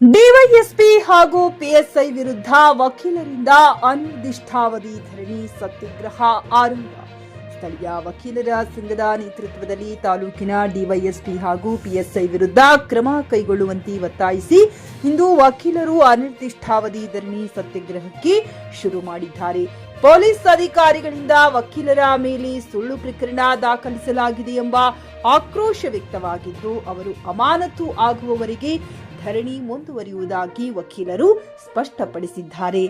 DYSP ಹಾಗೂ PSI ವಿರುದ್ಧ ವಕೀಲರಿಂದ ಅನಿರ್ದಿಷ್ಟಾವಧಿ ಧರಣಿ ಸತ್ಯಾಗ್ರಹ ಆರಂಭ. ಸ್ಥಳೀಯ ವಕೀಲರ ಸಂಘದ ನೇತೃತ್ವದಲ್ಲಿ ತಾಲೂಕಿನ ಡಿವೈಎಸ್ಪಿ ಹಾಗೂ ಪಿಎಸ್ಐ ವಿರುದ್ಧ ಕ್ರಮ ಕೈಗೊಳ್ಳುವಂತೆ ಒತ್ತಾಯಿಸಿ ಇಂದು ವಕೀಲರು ಅನಿರ್ದಿಷ್ಟಾವಧಿ ಧರಣಿ ಸತ್ಯಾಗ್ರಹಕ್ಕೆ ಶುರು ಮಾಡಿದ್ದಾರೆ. ಪೊಲೀಸ್ ಅಧಿಕಾರಿಗಳಿಂದ ವಕೀಲರ ಮೇಲೆ ಸುಳ್ಳು ಪ್ರಕರಣ ದಾಖಲಿಸಲಾಗಿದೆ ಎಂಬ ಆಕ್ರೋಶ ವ್ಯಕ್ತವಾಗಿದ್ದು, ಅವರು ಅಮಾನತು ಆಗುವವರೆಗೆ ಧರಣಿ ಮುಂದುವರಿಯುವುದಾಗಿ ವಕೀಲರು ಸ್ಪಷ್ಟಪಡಿಸಿದ್ದಾರೆ.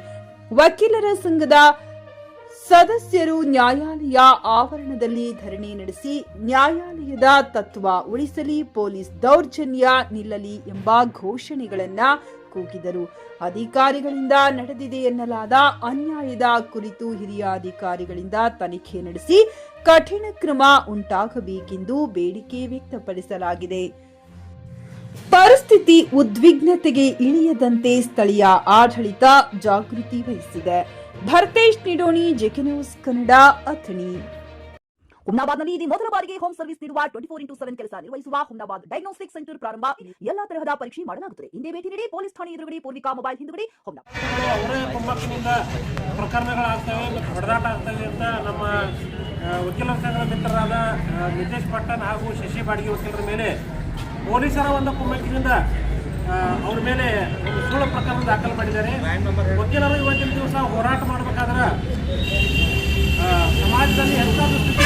ವಕೀಲರ ಸಂಘದ ಸದಸ್ಯರು ನ್ಯಾಯಾಲಯ ಆವರಣದಲ್ಲಿ ಧರಣಿ ನಡೆಸಿ ನ್ಯಾಯಾಲಯದ ತತ್ವ ಉಳಿಸಲಿ, ಪೊಲೀಸ್ ದೌರ್ಜನ್ಯ ನಿಲ್ಲಲಿ ಎಂಬ ಘೋಷಣೆಗಳನ್ನ ಕೂಗಿದರು. ಅಧಿಕಾರಿಗಳಿಂದ ನಡೆದಿದೆ ಎನ್ನಲಾದ ಅನ್ಯಾಯದ ಕುರಿತು ಹಿರಿಯ ಅಧಿಕಾರಿಗಳಿಂದ ತನಿಖೆ ನಡೆಸಿ ಕಠಿಣ ಕ್ರಮ ಉಂಟಾಗಬೇಕೆಂದು ಬೇಡಿಕೆ ವ್ಯಕ್ತಪಡಿಸಲಾಗಿದೆ. ಪರಿಸ್ಥಿತಿ ಉದ್ವಿಗ್ನತೆಗೆ ಇಳಿಯದಂತೆ ಸ್ಥಳೀಯ ಆಡಳಿತ ಜಾಗೃತಿ ವಹಿಸಿದೆ. Bharatesh Nidoni, JK news Kannada, Athani. ಹುಮ್ನಾಬಾದ್ನಲ್ಲಿ ಇದು ಮೊದಲ ಬಾರಿಗೆ ಹೋಮ್ ಸರ್ವಿಸ್ ನೀಡುವ 24x7 ಕೆಲಸ ನಿರ್ವಹಿಸುವ ಹುಮ್ನಾಬಾದ್ ಡಯಾಗ್ನೋಸ್ಟಿಕ್ ಸೆಂಟರ್ ಪ್ರಾರಂಭ. ಎಲ್ಲಾ ತರಹದ ಪರೀಕ್ಷೆ ಮಾಡಲಾಗುತ್ತದೆ. ಹಿಂದೆ ಭೇಟಿ ನೀಡಿ. ಪೊಲೀಸ್ ಠಾಣೆ ಎದುರುಗಡೆ, ಪೂರ್ವಿಕಾ ಮೊಬೈಲ್ ಹಿಂದುಗಡೆ, ಹುಮ್ನಾಬಾದ್. ಅವರೇ ಕುಮ್ಮಕ್ಕಿನಿಂದ ಪ್ರಕರಣಗಳಾಗ್ತವೆ ಮತ್ತು ಹೊಡೆದಾಟ ಆಗ್ತವೆ ಅಂತ ನಮ್ಮ ವಕೀಲರ ಸಂಘದ ಮಿತ್ರರಾದ ನಿತೇಶ್ ಪಟ್ಟಣ್ ಹಾಗೂ ಶಶಿ ಬಾಡಿಗೆ ವಕೀಲರ ಮೇಲೆ ಪೊಲೀಸರ ಒಂದು ಕುಮ್ಮಕ್ಕಿನಿಂದ ಅವ್ರ ಮೇಲೆ ಒಂದು ಸುಳ್ಳು ಪ್ರಕರಣ ದಾಖಲು ಮಾಡಿದ್ದಾರೆ. ವಕೀಲರು ಇವತ್ತಿನ ದಿವಸ ಹೋರಾಟ ಮಾಡಬೇಕಾದ್ರೆ ಸಮಾಜದಲ್ಲಿ ಎಂಥದ್ದು ಸ್ಥಿತಿ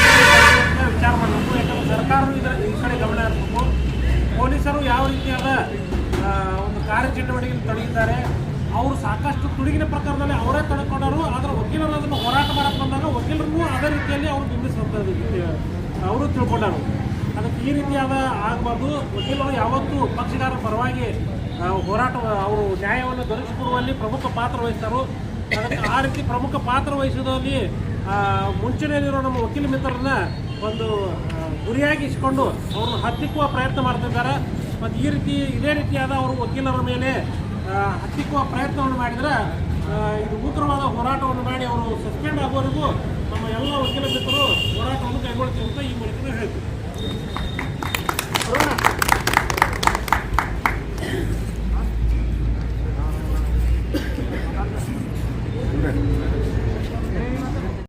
ವಿಚಾರ ಮಾಡಬೇಕು. ಯಾಕಂದರೆ ಸರ್ಕಾರವು ಈ ಕಡೆ ಗಮನ ಹರಿಸಬೇಕು. ಪೊಲೀಸರು ಯಾವ ರೀತಿಯಾದ ಒಂದು ಕಾರ್ಯಚಟುವಟಿಕೆಯಲ್ಲಿ ತೊಡಗಿದ್ದಾರೆ. ಅವರು ಸಾಕಷ್ಟು ತುಡುಗಿನ ಪ್ರಕಾರದಲ್ಲಿ ಅವರೇ ತೊಡಕೊಂಡರು. ಆದರೆ ವಕೀಲರು ಅದನ್ನು ಹೋರಾಟ ಮಾಡಕ್ಕೆ ಬಂದಾಗ ವಕೀಲರಿಗೂ ಅದೇ ರೀತಿಯಲ್ಲಿ ಅವರು ಬಿಂಬಿಸುವಂಥದ್ದು ಅವರು ತಿಳ್ಕೊಂಡರು. ಅದಕ್ಕೆ ಈ ರೀತಿಯಾದ ಆಗಬಾರ್ದು. ವಕೀಲರು ಯಾವತ್ತೂ ಪಕ್ಷಗಾರರ ಪರವಾಗಿ ಹೋರಾಟ ಅವರು ನ್ಯಾಯವನ್ನು ದೊರಕಿಸಿಕೊಡುವಲ್ಲಿ ಪ್ರಮುಖ ಪಾತ್ರ ವಹಿಸ್ತಾರೆ. ಅದಕ್ಕೆ ಆ ರೀತಿ ಪ್ರಮುಖ ಪಾತ್ರ ವಹಿಸೋದ್ರಲ್ಲಿ ಮುಂಚೂಣಿಯಲ್ಲಿರೋ ನಮ್ಮ ವಕೀಲ ಮಿತ್ರರನ್ನ ಒಂದು ಗುರಿಯಾಗಿ ಇಸ್ಕೊಂಡು ಅವ್ರನ್ನ ಹತ್ತಿಕ್ಕುವ ಪ್ರಯತ್ನ ಮಾಡ್ತಿದ್ದಾರೆ. ಮತ್ತು ಇದೇ ರೀತಿಯಾದ ಅವರು ವಕೀಲರ ಮೇಲೆ ಹತ್ತಿಕ್ಕುವ ಪ್ರಯತ್ನವನ್ನು ಮಾಡಿದರೆ ಇದು ಉಗ್ರವಾದ ಹೋರಾಟವನ್ನು ಮಾಡಿ ಅವರು ಸಸ್ಪೆಂಡ್ ಆಗುವವರೆಗೂ ನಮ್ಮ ಎಲ್ಲ ವಕೀಲ ಮಿತ್ರರು ಹೋರಾಟವನ್ನು ಕೈಗೊಳ್ತೀವಿ ಅಂತ ಈ ಮೂಲಕ ಹೇಳ್ತೀವಿ.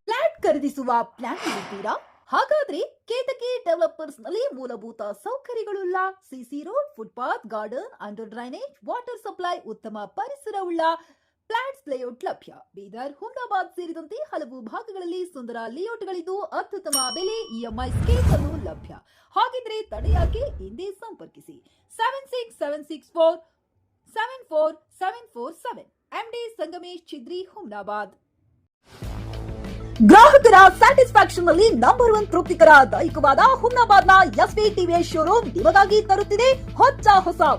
ಫ್ಲಾಟ್ ಖರೀದಿಸುವ ಪ್ಲಾನ್ ಇದ್ದೀರಾ? ಹಾಗಾದ್ರೆ ಕೇತಕಿ ಡೆವಲಪರ್ಸ್ ನಲ್ಲಿ ಮೂಲಭೂತ ಸೌಕರ್ಯಗಳುಳ್ಳ CC road, footpath, garden, under drainage, water supply, ಉತ್ತಮ ಪರಿಸರವುಳ್ಳ ಫ್ಲಾಟ್ಸ್ ಲೇಔಟ್ ಲಭ್ಯ. ಬೀದರ್, ಹುಮ್ನಾಬಾದ್ ಸೇರಿದಂತೆ ಹಲವು ಭಾಗಗಳಲ್ಲಿ ಸುಂದರ ಲೇಔಟ್ಗಳಿದ್ದು ಅತ್ಯುತ್ತಮ ಬೆಲೆ, ಇಎಂಐ ಸ್ಕೀಮ್ಸ್ ಅನ್ನು ಲಭ್ಯ. ಹಾಗಿದ್ರೆ ತಡೆಯಾಕೆ? ಹಿಂದೆ ಸಂಪರ್ಕಿಸಿ 7676474747. ಎಂಡಿ ಸಂಗಮೇಶ್ ಚಿದ್ರಿ, ಹುಮ್ನಾಬಾದ್. ಗ್ರಾಹಕರ ಸ್ಯಾಟಿಸ್ಫ್ಯಾಕ್ಷನ್ ನಲ್ಲಿ ನಂಬರ್ 1 ತೃಪ್ತಿಕರ ದೈಹಿಕವಾದ ಹುಮ್ನಾಬಾದ್ನ ಎಸ್ವಿ ಟಿವಿಎಸ್ ಶೋರೂಮ್ ನಿಮಗಾಗಿ ತರುತ್ತಿದೆ ಹೊಸ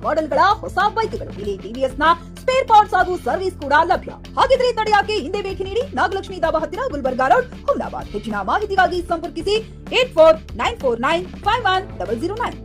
ಮಾಡೆಲ್ಗಳ ಹೊಸ ಬೈಕ್ಗಳು. ಇಲ್ಲಿ ಟಿವಿಎಸ್ ನ ಸ್ಪೇರ್ ಪಾರ್ಟ್ಸ್ ಹಾಗೂ ಸರ್ವಿಸ್ ಕೂಡ ಲಭ್ಯ. ಹಾಗಿದ್ರೆ ತಡೆಯಾಕೆ? ಹಿಂದೆ ಭೇಟಿ ನೀಡಿ. ನಾಗಲಕ್ಷ್ಮಿ ಧಾಬಾ ಹತ್ತಿರ, ಗುಲ್ಬರ್ಗಾ ರೋಡ್, ಹುಮ್ನಾಬಾದ್. ಹೆಚ್ಚಿನ ಮಾಹಿತಿಗಾಗಿ ಸಂಪರ್ಕಿಸಿ 8494951009.